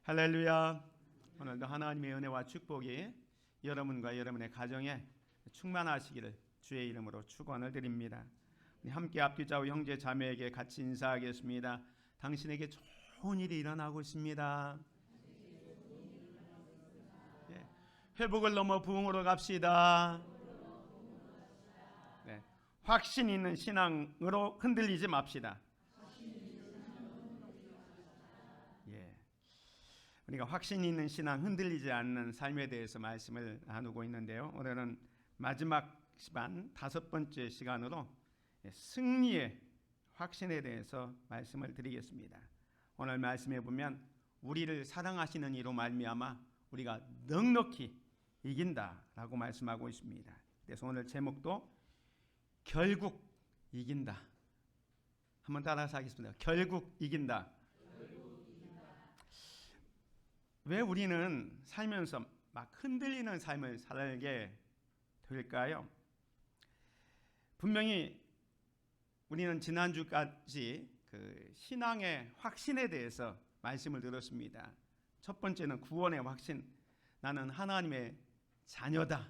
할렐루야. 오늘도 하나님의 은혜와 축복이 여러분과 여러분의 가정에 충만하시기를 주의 이름으로 축원을 드립니다. 우리 함께 앞뒤 좌우 형제 자매에게 같이 인사하겠습니다. 당신에게 좋은 일이 일어나고 있습니다. 예, 회복을 넘어 부흥으로 갑시다. 네, 확신 있는 신앙으로 흔들리지 맙시다. 우리가 확신 있는 신앙, 흔들리지 않는 삶에 대해서 말씀을 나누고 있는데요. 오늘은 마지막 시간 5번째 시간으로 승리의 확신에 대해서 말씀을 드리겠습니다. 오늘 말씀에 보면 우리를 사랑하시는 이로 말미암아 우리가 넉넉히 이긴다라고 말씀하고 있습니다. 그래서 오늘 제목도 결국 이긴다. 한번 따라서 하겠습니다. 결국 이긴다. 왜 우리는 살면서 막 흔들리는 삶을 살게 될까요? 분명히 우리는 지난주까지 그 신앙의 확신에 대해서 말씀을 들었습니다. 첫 번째는 구원의 확신, 나는 하나님의 자녀다.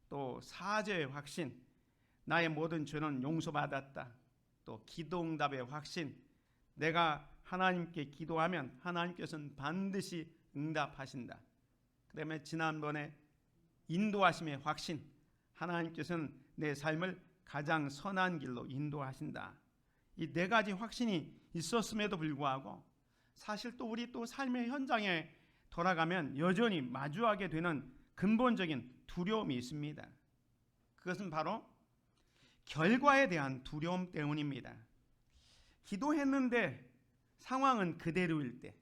또 사죄의 확신, 나의 모든 죄는 용서받았다. 또 기도응답의 확신, 내가 하나님께 기도하면 하나님께서는 반드시 응답하신다. 그 다음에 지난번에 인도하심의 확신, 하나님께서는 내 삶을 가장 선한 길로 인도하신다. 이 네 가지 확신이 있었음에도 불구하고 사실 또 우리 또 삶의 현장에 돌아가면 여전히 마주하게 되는 근본적인 두려움이 있습니다. 그것은 바로 결과에 대한 두려움 때문입니다. 기도했는데 상황은 그대로일 때,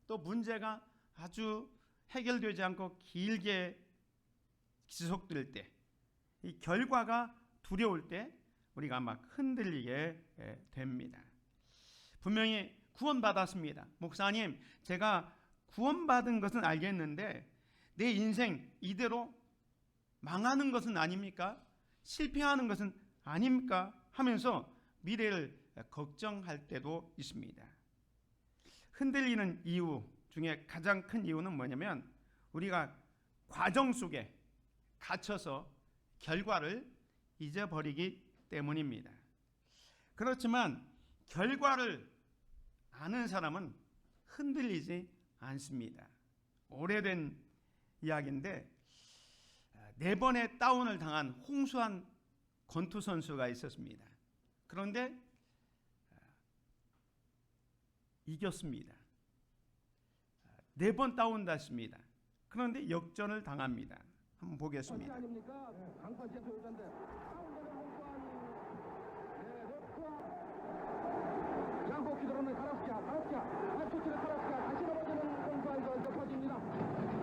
또 문제가 아주 해결되지 않고 길게 지속될 때, 이 결과가 두려울 때 우리가 막 흔들리게 됩니다. 분명히 구원받았습니다. 목사님, 제가 구원받은 것은 알겠는데 내 인생 이대로 망하는 것은 아닙니까? 실패하는 것은 아닙니까? 하면서 미래를 걱정할 때도 있습니다. 흔들리는 이유 중에 가장 큰 이유는 뭐냐면 우리가 과정 속에 갇혀서 결과를 잊어버리기 때문입니다. 그렇지만 결과를 아는 사람은 흔들리지 않습니다. 오래된 이야기인데 4번의 다운을 당한 홍수환 권투 선수가 있었습니다. 그런데 이겼습니다. 4번 다운됐습니다. 그런데 역전을 당합니다. 한번 보겠습니다. 양복 기도로는 가라스키아 앞쪽으로 가라스키아 다시 넘어지는 홍수환 선수 퍼집니다.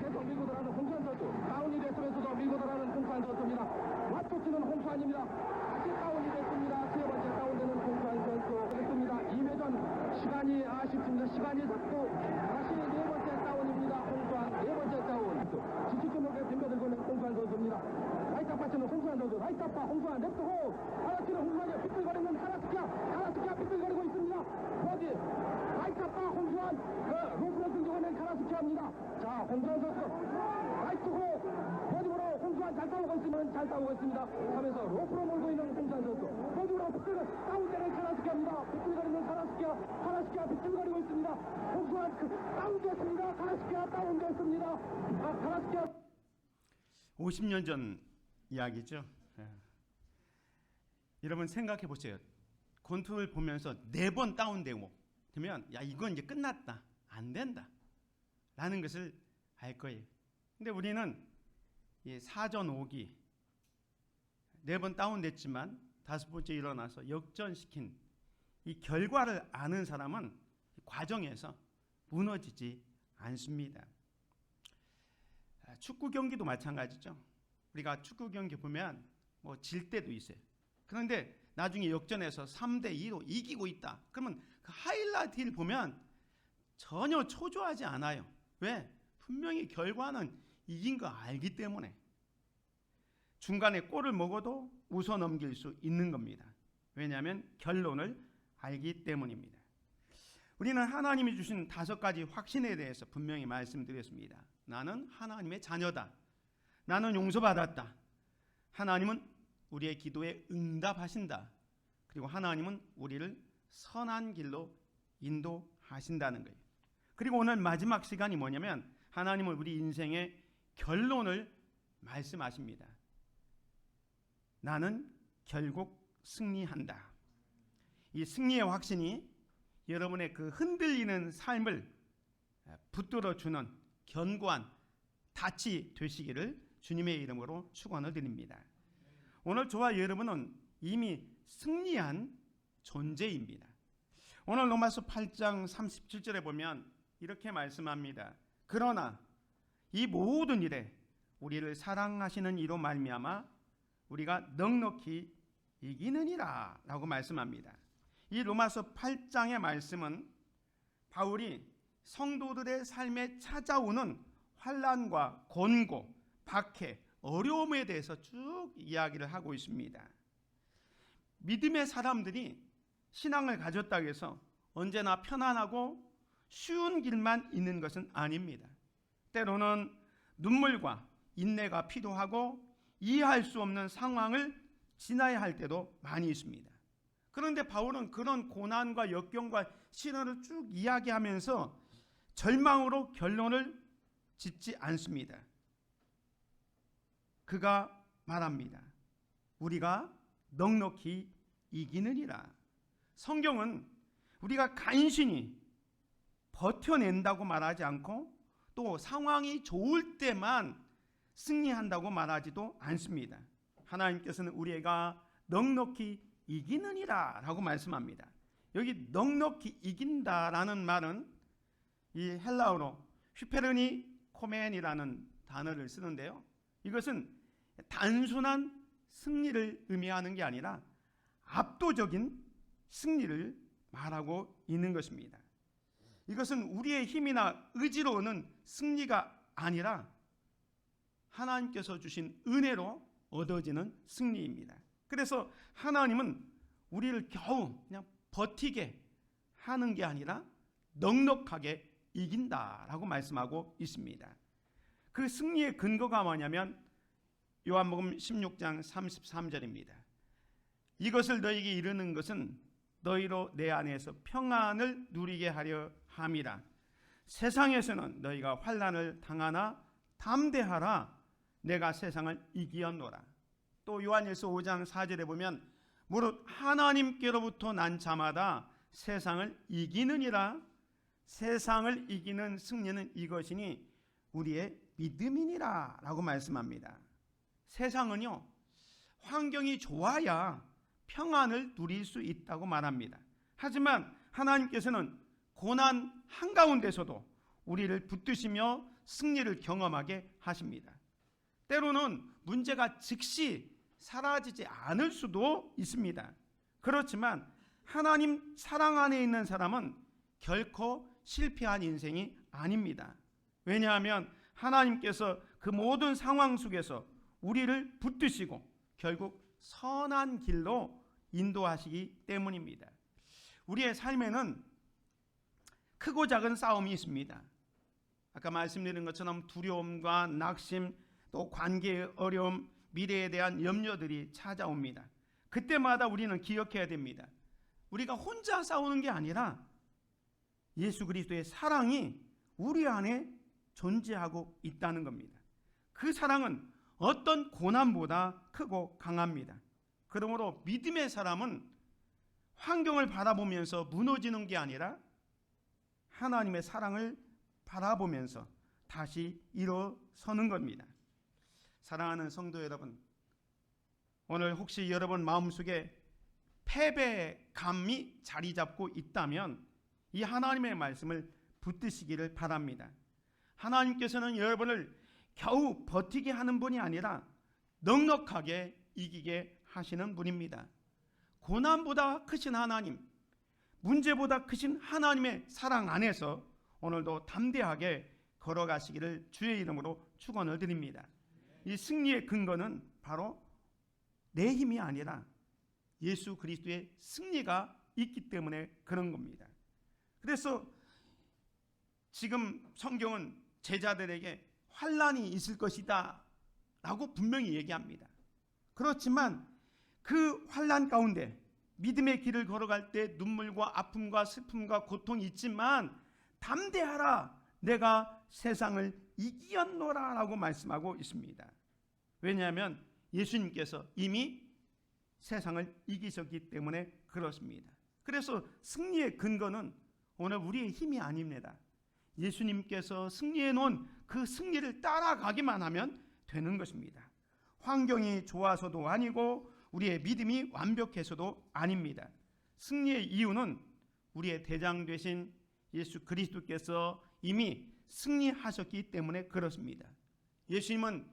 계속 밀고 들어가는 홍수환 선수, 다운이 됐으면서도 밀고 들어가는 홍수환 선수입니다. 맞붙이는 홍수환입니다. 다시 다운이 됐습니다. 3번째 다운되는 홍수환 선수 그랬습니다. 2회전 시간이 아쉽습니다. 시간이 닿고 다시 4번째 다운입니다. 홍수환 4번째 다운. 지치기목에 덤벼들고 있는 홍수환 선수입니다. 라이트 아빠 치는 홍수환 선수, 라이트 아빠 홍수환 랩트 호 하나 치는 홍수환이 삐뚤거리는 카라스키아 삐뚤거리고 있습니다. 어디 라이트 아빠 홍수환 로프로 등장하는 카라스키아입니다. 자, 홍수환 선수 라이트 호 버디으로 홍수환 잘 싸우고 있습니다. 하면서 로프로 몰고 있는 홍수환 선수 버디으로 다운되는 카라스키아입니다. 삐뚤거리는 카라스키아 삐뚤거리고 있습니다. 홍수환 다운됐습니다. 카라스키아 다운됐습니다. 카라스키아 50년 전 이야기죠. 여러분 생각해 보세요. 권투를 보면서 4번 다운되고 되면 야, 이건 이제 끝났다, 안 된다 라는 것을 알 거예요. 근데 우리는 4전 5기 4번 다운됐지만 5번째 일어나서 역전시킨 이 결과를 아는 사람은 과정에서 무너지지 않습니다. 축구 경기도 마찬가지죠. 우리가 축구 경기 보면 뭐 질 때도 있어요. 그런데 나중에 역전해서 3대2로 이기고 있다. 그러면 그 하이라이트를 보면 전혀 초조하지 않아요. 왜? 분명히 결과는 이긴 거 알기 때문에. 중간에 골을 먹어도 웃어 넘길 수 있는 겁니다. 왜냐하면 결론을 알기 때문입니다. 우리는 하나님이 주신 5가지 확신에 대해서 분명히 말씀드렸습니다. 나는 하나님의 자녀다. 나는 용서받았다. 하나님은 우리의 기도에 응답하신다. 그리고 하나님은 우리를 선한 길로 인도하신다는 거예요. 그리고 오늘 마지막 시간이 뭐냐면 하나님은 우리 인생의 결론을 말씀하십니다. 나는 결국 승리한다. 이 승리의 확신이 여러분의 그 흔들리는 삶을 붙들어주는 견고한 닻이 되시기를 주님의 이름으로 축원을 드립니다. 오늘 저와 여러분은 이미 승리한 존재입니다. 오늘 로마서 8장 37절에 보면 이렇게 말씀합니다. 그러나 이 모든 일에 우리를 사랑하시는 이로 말미암아 우리가 넉넉히 이기느니라 라고 말씀합니다. 이 로마서 8장의 말씀은 바울이 성도들의 삶에 찾아오는 환난과 곤고, 박해, 어려움에 대해서 쭉 이야기를 하고 있습니다. 믿음의 사람들이 신앙을 가졌다고 해서 언제나 편안하고 쉬운 길만 있는 것은 아닙니다. 때로는 눈물과 인내가 필요하고 이해할 수 없는 상황을 지나야 할 때도 많이 있습니다. 그런데 바울은 그런 고난과 역경과 시련을 쭉 이야기하면서 절망으로 결론을 짓지 않습니다. 그가 말합니다. 우리가 넉넉히 이기느니라. 성경은 우리가 간신히 버텨낸다고 말하지 않고 또 상황이 좋을 때만 승리한다고 말하지도 않습니다. 하나님께서는 우리가 넉넉히 이기느니라 라고 말씀합니다. 여기 넉넉히 이긴다라는 말은 이 헬라어로 휘페르니 코멘이라는 단어를 쓰는데요. 이것은 단순한 승리를 의미하는 게 아니라 압도적인 승리를 말하고 있는 것입니다. 이것은 우리의 힘이나 의지로 오는 승리가 아니라 하나님께서 주신 은혜로 얻어지는 승리입니다. 그래서 하나님은 우리를 겨우 그냥 버티게 하는 게 아니라 넉넉하게 이긴다라고 말씀하고 있습니다. 그 승리의 근거가 뭐냐면 요한복음 16장 33절입니다. 이것을 너희에게 이르는 것은 너희로 내 안에서 평안을 누리게 하려 함이라. 세상에서는 너희가 환난을 당하나 담대하라. 내가 세상을 이기었노라. 또 요한일서 5장 4절에 보면 무릇 하나님께로부터 난 자마다 세상을 이기느니라. 세상을 이기는 승리는 이것이니 우리의 믿음이니라 라고 말씀합니다. 세상은요, 환경이 좋아야 평안을 누릴 수 있다고 말합니다. 하지만 하나님께서는 고난 한가운데서도 우리를 붙드시며 승리를 경험하게 하십니다. 때로는 문제가 즉시 사라지지 않을 수도 있습니다. 그렇지만 하나님 사랑 안에 있는 사람은 결코 실패한 인생이 아닙니다. 왜냐하면 하나님께서 그 모든 상황 속에서 우리를 붙드시고 결국 선한 길로 인도하시기 때문입니다. 우리의 삶에는 크고 작은 싸움이 있습니다. 아까 말씀드린 것처럼 두려움과 낙심, 또 관계의 어려움, 미래에 대한 염려들이 찾아옵니다. 그때마다 우리는 기억해야 됩니다. 우리가 혼자 싸우는 게 아니라 예수 그리스도의 사랑이 우리 안에 존재하고 있다는 겁니다. 그 사랑은 어떤 고난보다 크고 강합니다. 그러므로 믿음의 사람은 환경을 바라보면서 무너지는 게 아니라 하나님의 사랑을 바라보면서 다시 일어서는 겁니다. 사랑하는 성도 여러분, 오늘 혹시 여러분 마음속에 패배감이 자리 잡고 있다면 이 하나님의 말씀을 붙드시기를 바랍니다. 하나님께서는 여러분을 겨우 버티게 하는 분이 아니라 넉넉하게 이기게 하시는 분입니다. 고난보다 크신 하나님, 문제보다 크신 하나님의 사랑 안에서 오늘도 담대하게 걸어가시기를 주의 이름으로 축원을 드립니다. 이 승리의 근거는 바로 내 힘이 아니라 예수 그리스도의 승리가 있기 때문에 그런 겁니다. 그래서 지금 성경은 제자들에게 환난이 있을 것이다 라고 분명히 얘기합니다. 그렇지만 그 환난 가운데 믿음의 길을 걸어갈 때 눈물과 아픔과 슬픔과 고통이 있지만 담대하라, 내가 세상을 이기었노라 라고 말씀하고 있습니다. 왜냐하면 예수님께서 이미 세상을 이기셨기 때문에 그렇습니다. 그래서 승리의 근거는 오늘 우리의 힘이 아닙니다. 예수님께서 승리해 놓은 그 승리를 따라가기만 하면 되는 것입니다. 환경이 좋아서도 아니고 우리의 믿음이 완벽해서도 아닙니다. 승리의 이유는 우리의 대장 되신 예수 그리스도께서 이미 승리하셨기 때문에 그렇습니다. 예수님은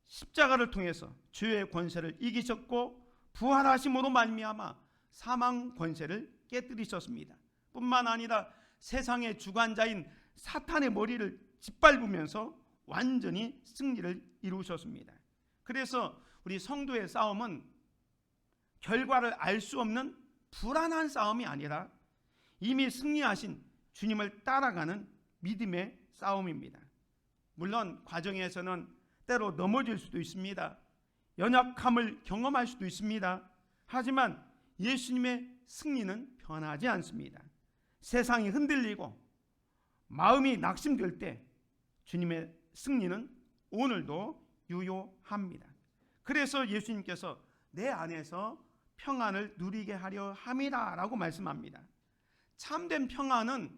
십자가를 통해서 죄의 권세를 이기셨고 부활하심으로 말미암아 사망 권세를 깨뜨리셨습니다. 뿐만 아니라 세상의 주관자인 사탄의 머리를 짓밟으면서 완전히 승리를 이루셨습니다. 그래서 우리 성도의 싸움은 결과를 알 수 없는 불안한 싸움이 아니라 이미 승리하신 주님을 따라가는 믿음의 싸움입니다. 물론 과정에서는 때로 넘어질 수도 있습니다. 연약함을 경험할 수도 있습니다. 하지만 예수님의 승리는 변하지 않습니다. 세상이 흔들리고 마음이 낙심될 때 주님의 승리는 오늘도 유효합니다. 그래서 예수님께서 내 안에서 평안을 누리게 하려 함이라 라고 말씀합니다. 참된 평안은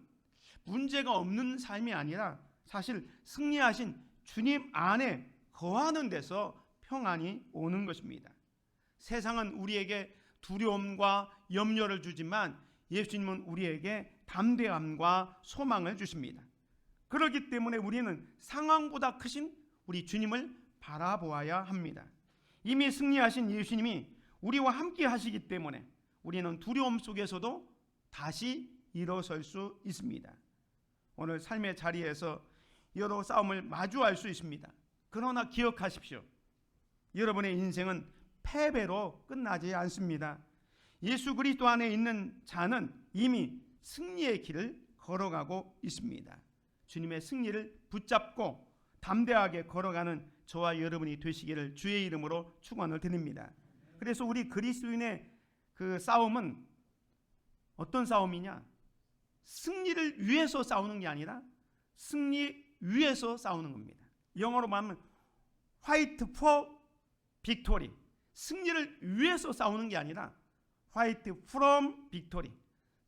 문제가 없는 삶이 아니라 사실 승리하신 주님 안에 거하는 데서 평안이 오는 것입니다. 세상은 우리에게 두려움과 염려를 주지만 예수님은 우리에게 담대함과 소망을 주십니다. 그렇기 때문에 우리는 상황보다 크신 우리 주님을 바라보아야 합니다. 이미 승리하신 예수님이 우리와 함께 하시기 때문에 우리는 두려움 속에서도 다시 일어설 수 있습니다. 오늘 삶의 자리에서 여러 싸움을 마주할 수 있습니다. 그러나 기억하십시오. 여러분의 인생은 패배로 끝나지 않습니다. 예수 그리스도 안에 있는 자는 이미 승리의 길을 걸어가고 있습니다. 주님의 승리를 붙잡고 담대하게 걸어가는 저와 여러분이 되시기를 주의 이름으로 축원을 드립니다. 그래서 우리 그리스도인의 그 싸움은 어떤 싸움이냐? 승리를 위해서 싸우는 게 아니라 승리 위해서 싸우는 겁니다. 영어로 말하면 fight for victory. 승리를 위해서 싸우는 게 아니라 fight from victory.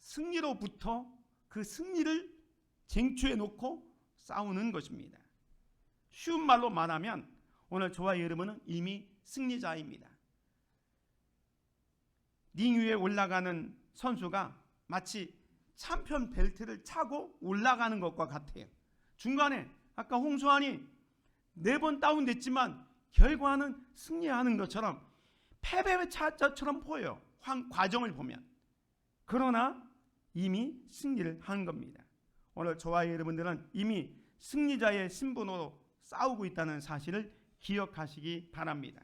승리로부터 그 승리를 쟁취해 놓고 싸우는 것입니다. 쉬운 말로 말하면 오늘 저와 여러분은 이미 승리자입니다. 링 위에 올라가는 선수가 마치 챔피언 벨트를 차고 올라가는 것과 같아요. 중간에 아까 홍수환이 4번 다운됐지만 결과는 승리하는 것처럼 패배차처럼 보여요. 과정을 보면. 그러나 이미 승리를 한 겁니다. 오늘 저와 여러분들은 이미 승리자의 신분으로 싸우고 있다는 사실을 기억하시기 바랍니다.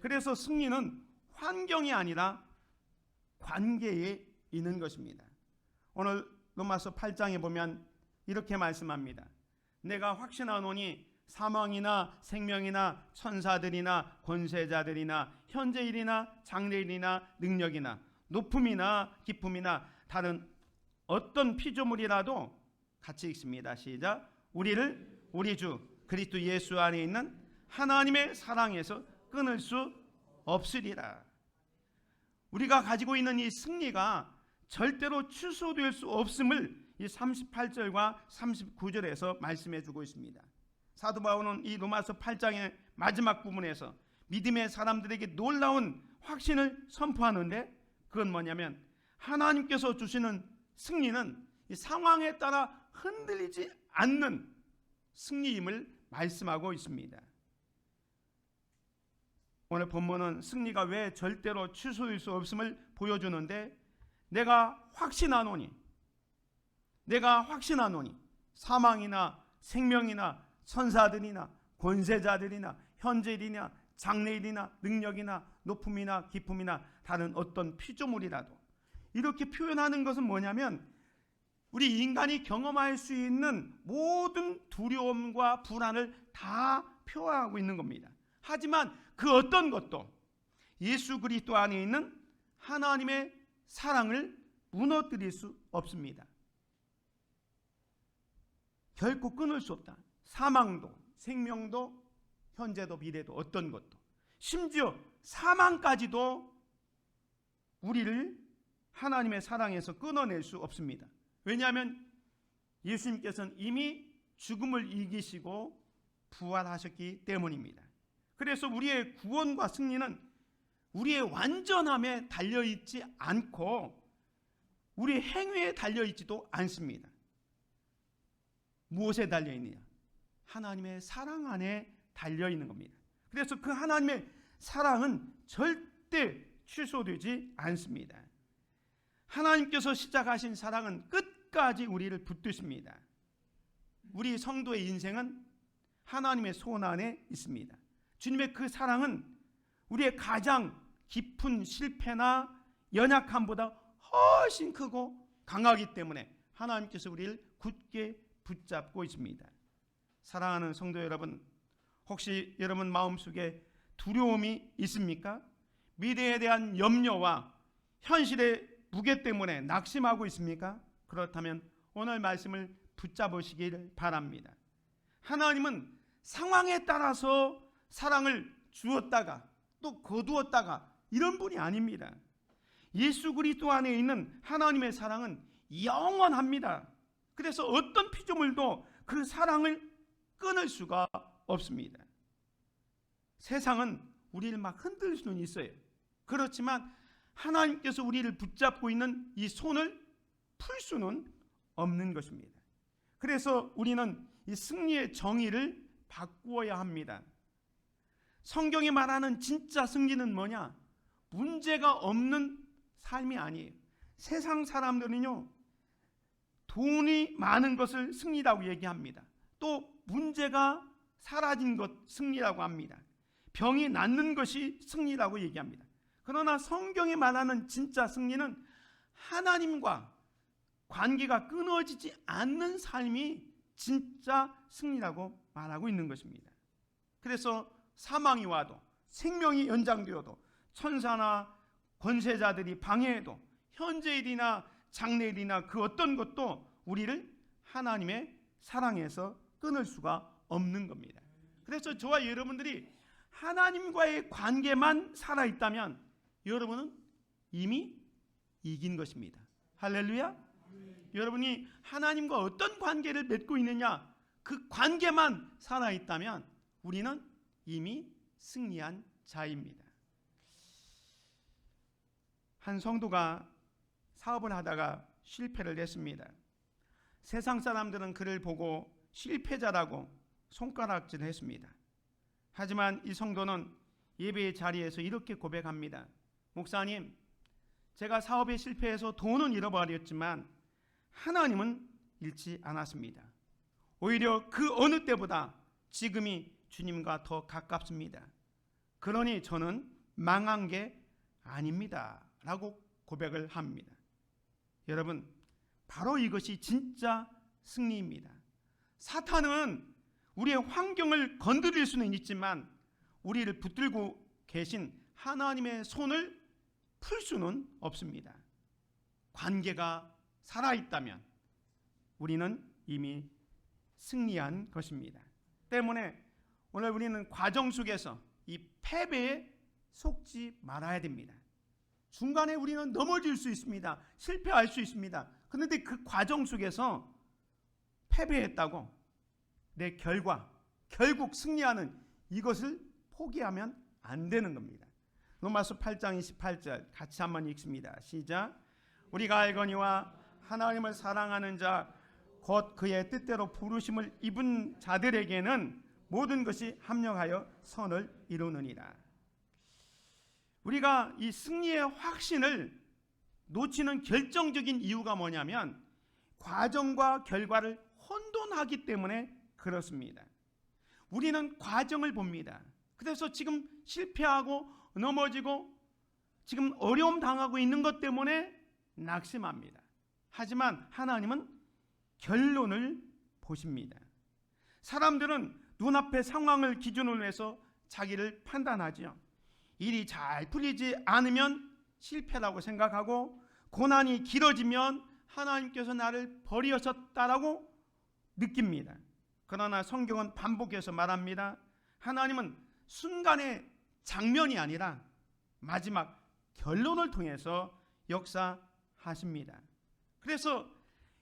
그래서 승리는 환경이 아니라 관계에 있는 것입니다. 오늘 로마서 8장에 보면 이렇게 말씀합니다. 내가 확신하노니 사망이나 생명이나 천사들이나 권세자들이나 현재일이나 장래일이나 능력이나 높음이나 깊음이나 다른 어떤 피조물이라도 같이 읽습니다. 시작. 우리를 우리 주 그리스도 예수 안에 있는 하나님의 사랑에서 끊을 수 없으리라. 우리가 가지고 있는 이 승리가 절대로 취소될 수 없음을 이 38절과 39절에서 말씀해 주고 있습니다. 사도 바울은 이 로마서 8장의 마지막 부분에서 믿음의 사람들에게 놀라운 확신을 선포하는데 그건 뭐냐면 하나님께서 주시는 승리는 이 상황에 따라 흔들리지 않는 승리임을 말씀하고 있습니다. 오늘 본문은 승리가 왜 절대로 취소될 수 없음을 보여주는데 내가 확신하노니 사망이나 생명이나 천사들이나 권세자들이나 현재일이나 장래일이나 능력이나 높음이나 깊음이나 다른 어떤 피조물이라도 이렇게 표현하는 것은 뭐냐면 우리 인간이 경험할 수 있는 모든 두려움과 불안을 다 표하고 있는 겁니다. 하지만 그 어떤 것도 예수 그리스도 안에 있는 하나님의 사랑을 무너뜨릴 수 없습니다. 결코 끊을 수 없다. 사망도, 생명도, 현재도, 미래도, 어떤 것도, 심지어 사망까지도 우리를 하나님의 사랑에서 끊어낼 수 없습니다. 왜냐하면 예수님께서는 이미 죽음을 이기시고 부활하셨기 때문입니다. 그래서 우리의 구원과 승리는 우리의 완전함에 달려있지 않고 우리의 행위에 달려있지도 않습니다. 무엇에 달려있느냐? 하나님의 사랑 안에 달려있는 겁니다. 그래서 그 하나님의 사랑은 절대 취소되지 않습니다. 하나님께서 시작하신 사랑은 끝까지 우리를 붙드십니다. 우리 성도의 인생은 하나님의 손 안에 있습니다. 주님의 그 사랑은 우리의 가장 깊은 실패나 연약함보다 훨씬 크고 강하기 때문에 하나님께서 우리를 굳게 붙잡고 있습니다. 사랑하는 성도 여러분, 혹시 여러분 마음속에 두려움이 있습니까? 미래에 대한 염려와 현실의 무게 때문에 낙심하고 있습니까? 그렇다면 오늘 말씀을 붙잡으시길 바랍니다. 하나님은 상황에 따라서 사랑을 주었다가 또 거두었다가 이런 분이 아닙니다. 예수 그리스도 안에 있는 하나님의 사랑은 영원합니다. 그래서 어떤 피조물도 그 사랑을 끊을 수가 없습니다. 세상은 우리를 막 흔들 수는 있어요. 그렇지만 하나님께서 우리를 붙잡고 있는 이 손을 풀 수는 없는 것입니다. 그래서 우리는 이 승리의 정의를 바꾸어야 합니다. 성경이 말하는 진짜 승리는 뭐냐? 문제가 없는 삶이 아니에요. 세상 사람들은요, 돈이 많은 것을 승리라고 얘기합니다. 또 문제가 사라진 것 승리라고 합니다. 병이 낫는 것이 승리라고 얘기합니다. 그러나 성경이 말하는 진짜 승리는 하나님과 관계가 끊어지지 않는 삶이 진짜 승리라고 말하고 있는 것입니다. 그래서 사망이 와도 생명이 연장되어도 천사나 권세자들이 방해해도 현재일이나 장래일이나 그 어떤 것도 우리를 하나님의 사랑에서 끊을 수가 없는 겁니다. 그래서 저와 여러분들이 하나님과의 관계만 살아있다면 여러분은 이미 이긴 것입니다. 할렐루야. 여러분이 하나님과 어떤 관계를 맺고 있느냐, 그 관계만 살아있다면 우리는 이미 승리한 자입니다. 한 성도가 사업을 하다가 실패를 했습니다. 세상 사람들은 그를 보고 실패자라고 손가락질 했습니다. 하지만 이 성도는 예배의 자리에서 이렇게 고백합니다. 목사님, 제가 사업에 실패해서 돈은 잃어버렸지만 하나님은 잃지 않았습니다. 오히려 그 어느 때보다 지금이 주님과 더 가깝습니다. 그러니 저는 망한 게 아닙니다 라고 고백을 합니다. 여러분, 바로 이것이 진짜 승리입니다. 사탄은 우리의 환경을 건드릴 수는 있지만 우리를 붙들고 계신 하나님의 손을 풀 수는 없습니다. 관계가 살아있다면 우리는 이미 승리한 것입니다. 때문에 오늘 우리는 과정 속에서 이 패배에 속지 말아야 됩니다. 중간에 우리는 넘어질 수 있습니다. 실패할 수 있습니다. 그런데 그 과정 속에서 패배했다고 내 결국 승리하는 이것을 포기하면 안 되는 겁니다. 로마서 8장 28절 같이 한번 읽습니다. 시작. 우리가 알거니와 하나님을 사랑하는 자 곧 그의 뜻대로 부르심을 입은 자들에게는 모든 것이 합력하여 선을 이루느니라. 우리가 이 승리의 확신을 놓치는 결정적인 이유가 뭐냐면 과정과 결과를 혼돈하기 때문에 그렇습니다. 우리는 과정을 봅니다. 그래서 지금 실패하고 넘어지고 지금 어려움 당하고 있는 것 때문에 낙심합니다. 하지만 하나님은 결론을 보십니다. 사람들은 눈앞의 상황을 기준으로 해서 자기를 판단하죠. 일이 잘 풀리지 않으면 실패라고 생각하고, 고난이 길어지면 하나님께서 나를 버리셨다라고 느낍니다. 그러나 성경은 반복해서 말합니다. 하나님은 순간의 장면이 아니라 마지막 결론을 통해서 역사하십니다. 그래서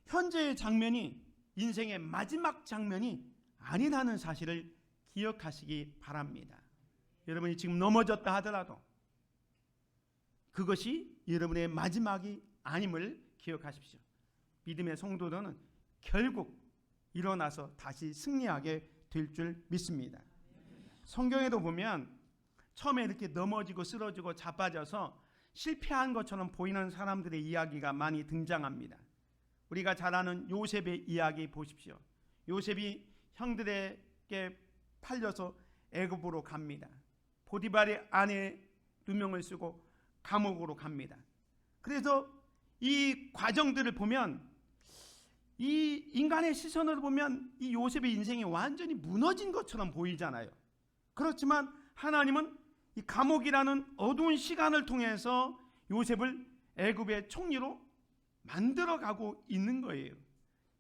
현재의 장면이 인생의 마지막 장면이 아니라는 사실을 기억하시기 바랍니다. 여러분이 지금 넘어졌다 하더라도 그것이 여러분의 마지막이 아님을 기억하십시오. 믿음의 성도들은 결국 일어나서 다시 승리하게 될 줄 믿습니다. 성경에도 보면 처음에 이렇게 넘어지고 쓰러지고 자빠져서 실패한 것처럼 보이는 사람들의 이야기가 많이 등장합니다. 우리가 잘 아는 요셉의 이야기 보십시오. 요셉이 형들에게 팔려서 애굽으로 갑니다. 보디발의 아내 누명을 쓰고 감옥으로 갑니다. 그래서 이 과정들을 보면, 이 인간의 시선으로 보면 이 요셉의 인생이 완전히 무너진 것처럼 보이잖아요. 그렇지만 하나님은 이 감옥이라는 어두운 시간을 통해서 요셉을 애굽의 총리로 만들어가고 있는 거예요.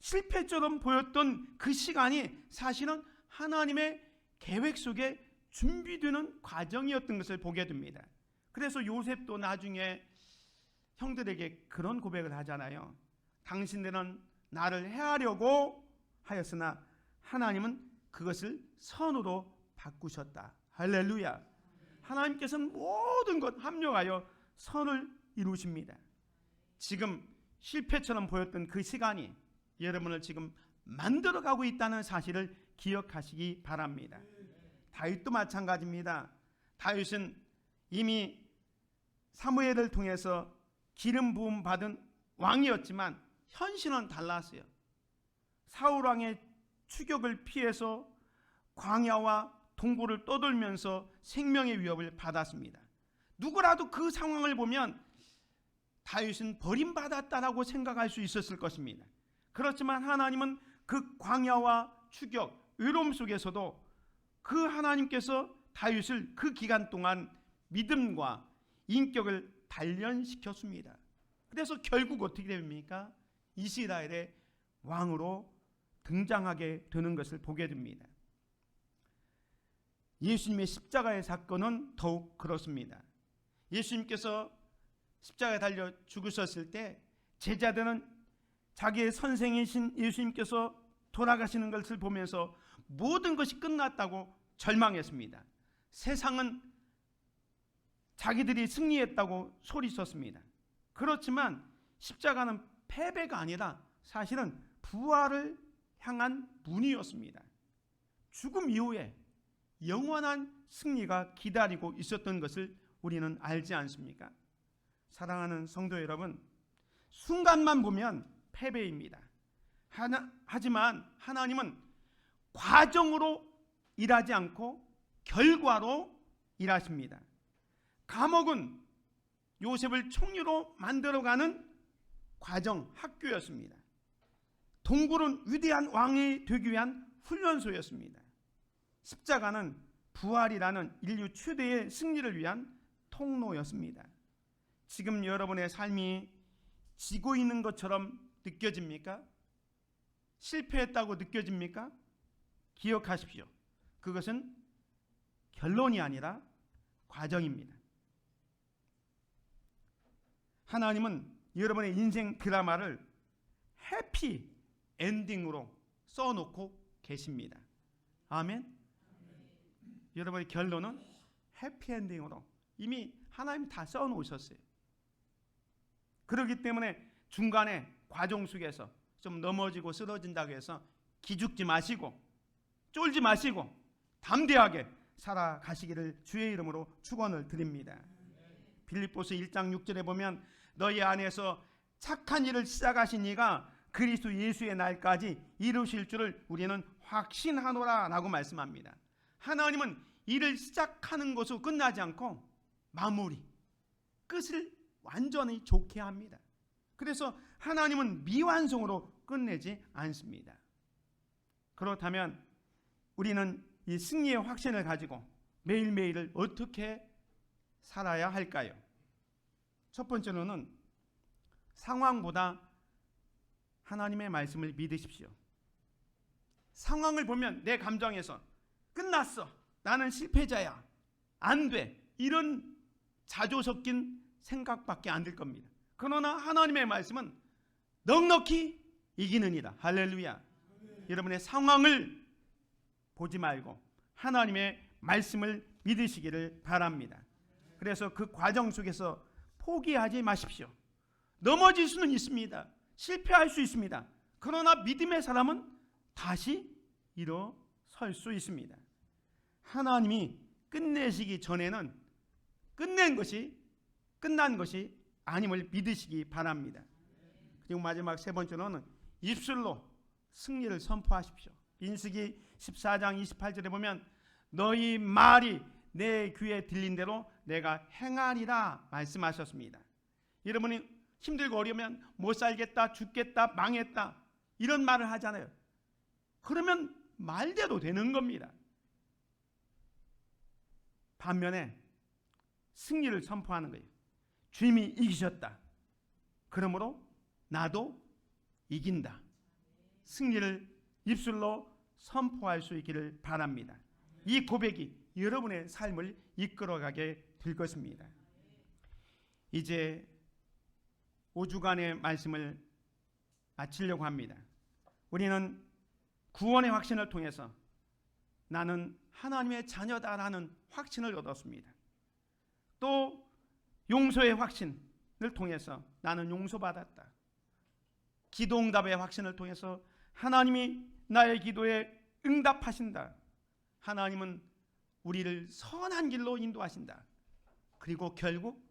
실패처럼 보였던 그 시간이 사실은 하나님의 계획 속에 준비되는 과정이었던 것을 보게 됩니다. 그래서 요셉도 나중에 형들에게 그런 고백을 하잖아요. 당신들은 나를 해하려고 하였으나 하나님은 그것을 선으로 바꾸셨다. 할렐루야. 하나님께서는 모든 것 합력하여 선을 이루십니다. 지금 실패처럼 보였던 그 시간이 여러분을 지금 만들어가고 있다는 사실을 기억하시기 바랍니다. 다윗도 마찬가지입니다. 다윗은 이미 사무엘을 통해서 기름 부음 받은 왕이었지만 현실은 달랐어요. 사울 왕의 추격을 피해서 광야와 동굴을 떠돌면서 생명의 위협을 받았습니다. 누구라도 그 상황을 보면 다윗은 버림받았다라고 생각할 수 있었을 것입니다. 그렇지만 하나님은 그 광야와 추격, 외로움 속에서도 그 하나님께서 다윗을 그 기간 동안 믿음과 인격을 단련시켰습니다. 그래서 결국 어떻게 됩니까? 이스라엘의 왕으로 등장하게 되는 것을 보게 됩니다. 예수님의 십자가의 사건은 더욱 그렇습니다. 예수님께서 십자가에 달려 죽으셨을 때 제자들은 자기의 선생이신 예수님께서 돌아가시는 것을 보면서 모든 것이 끝났다고 절망했습니다. 세상은 자기들이 승리했다고 소리쳤습니다. 그렇지만 십자가는 패배가 아니라 사실은 부활을 향한 문이었습니다. 죽음 이후에 영원한 승리가 기다리고 있었던 것을 우리는 알지 않습니까? 사랑하는 성도 여러분, 순간만 보면 패배입니다. 하지만 하나님은 과정으로 일하지 않고 결과로 일하십니다. 감옥은 요셉을 총리로 만들어가는 과정, 학교였습니다. 동굴은 위대한 왕이 되기 위한 훈련소였습니다. 십자가는 부활이라는 인류 최대의 승리를 위한 통로였습니다. 지금 여러분의 삶이 지고 있는 것처럼 느껴집니까? 실패했다고 느껴집니까? 기억하십시오. 그것은 결론이 아니라 과정입니다. 하나님은 여러분의 인생 드라마를 해피 엔딩으로 써놓고 계십니다. 아멘. 여러분의 결론은 해피 엔딩으로 이미 하나님이 다 써놓으셨어요. 그렇기 때문에 중간에 과정 속에서 좀 넘어지고 쓰러진다고 해서 기죽지 마시고 쫄지 마시고 담대하게 살아가시기를 주의 이름으로 축원을 드립니다. 빌립보서 1장 6절에 보면 너희 안에서 착한 일을 시작하신 이가 그리스도 예수의 날까지 이루실 줄을 우리는 확신하노라 라고 말씀합니다. 하나님은 일을 시작하는 것으로 끝나지 않고 마무리, 끝을 완전히 좋게 합니다. 그래서 하나님은 미완성으로 끝내지 않습니다. 그렇다면 우리는 이 승리의 확신을 가지고 매일매일을 어떻게 살아야 할까요? 첫 번째로는 상황보다 하나님의 말씀을 믿으십시오. 상황을 보면 내 감정에서 끝났어, 나는 실패자야, 안 돼, 이런 자조 섞인 생각밖에 안 들 겁니다. 그러나 하나님의 말씀은 넉넉히 이기느니라. 할렐루야. 여러분의 상황을 보지 말고 하나님의 말씀을 믿으시기를 바랍니다. 그래서 그 과정 속에서 포기하지 마십시오. 넘어질 수는 있습니다. 실패할 수 있습니다. 그러나 믿음의 사람은 다시 일어설 수 있습니다. 하나님이 끝내시기 전에는 끝난 것이 아님을 믿으시기 바랍니다. 그리고 마지막 세 번째로는 입술로 승리를 선포하십시오. 민수기 14장 28절에 보면 너희 말이 내 귀에 들린 대로 내가 행하리라 말씀하셨습니다. 여러분이 힘들고 어려우면 못 살겠다, 죽겠다, 망했다 이런 말을 하잖아요. 그러면 말대로 되는 겁니다. 반면에 승리를 선포하는 거예요. 주님이 이기셨다. 그러므로 나도 이긴다. 승리를 입술로 선포할 수 있기를 바랍니다. 이 고백이 여러분의 삶을 이끌어가게 될 것입니다. 이제 5주간의 말씀을 마치려고 합니다. 우리는 구원의 확신을 통해서 나는 하나님의 자녀다라는 확신을 얻었습니다. 또 용서의 확신을 통해서 나는 용서받았다. 기도응답의 확신을 통해서 하나님이 나의 기도에 응답하신다. 하나님은 우리를 선한 길로 인도하신다. 그리고 결국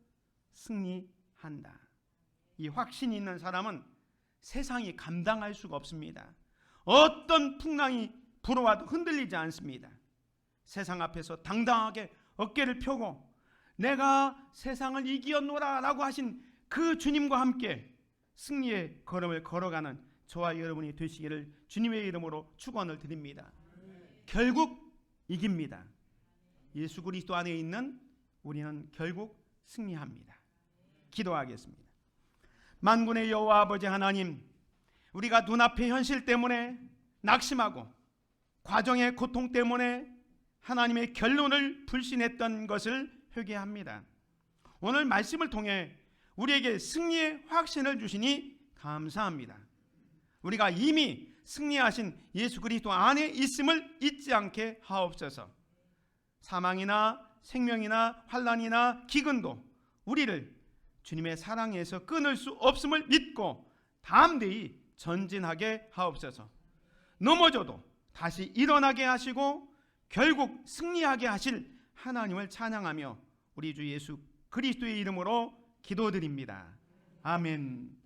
승리한다. 이 확신이 있는 사람은 세상이 감당할 수가 없습니다. 어떤 풍랑이 불어와도 흔들리지 않습니다. 세상 앞에서 당당하게 어깨를 펴고 내가 세상을 이기었노라 라고 하신 그 주님과 함께 승리의 걸음을 걸어가는 저와 여러분이 되시기를 주님의 이름으로 축원을 드립니다. 결국 이깁니다. 예수 그리스도 안에 있는 우리는 결국 승리합니다. 기도하겠습니다. 만군의 여호와 아버지 하나님, 우리가 눈앞의 현실 때문에 낙심하고 과정의 고통 때문에 하나님의 결론을 불신했던 것을 회개합니다. 오늘 말씀을 통해 우리에게 승리의 확신을 주시니 감사합니다. 우리가 이미 승리하신 예수 그리스도 안에 있음을 잊지 않게 하옵소서. 사망이나 생명이나 환난이나 기근도 우리를 주님의 사랑에서 끊을 수 없음을 믿고 담대히 전진하게 하옵소서. 넘어져도 다시 일어나게 하시고 결국 승리하게 하실 하나님을 찬양하며 우리 주 예수 그리스도의 이름으로 기도드립니다. 아멘.